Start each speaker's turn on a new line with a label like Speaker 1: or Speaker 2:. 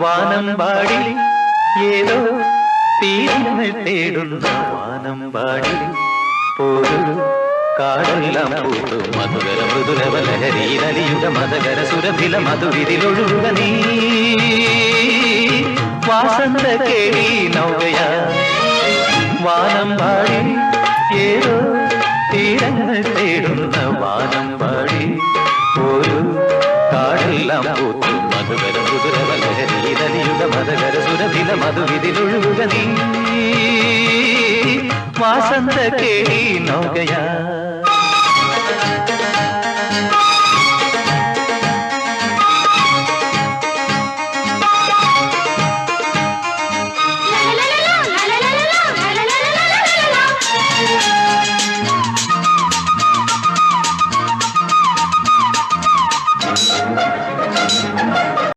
Speaker 1: വാനമ്പാടി ഏതോ തീരങ്ങൾ തേടുന്ന വാനമ്പാടി പോരു കാടെല്ലാം പൂത്തു മധുര മൃദുരവലഹരിയിലലിയുക മതകര സുരഭില മധുവിതിലൊഴുക നീ വാസന്ത കേളി നൗകയാ വാനമ്പാടി ഏതോ തീരങ്ങൾ തേടുന്ന വാനമ്പാടി ഒരു കാടെല്ലാം പൂത്തു മധുര മൃദുരവലഹരിയിലലിയുക മതകര സുരഭില മധുവിതിലൊഴുക നീ വാസന്ത കേളി നൗകയാ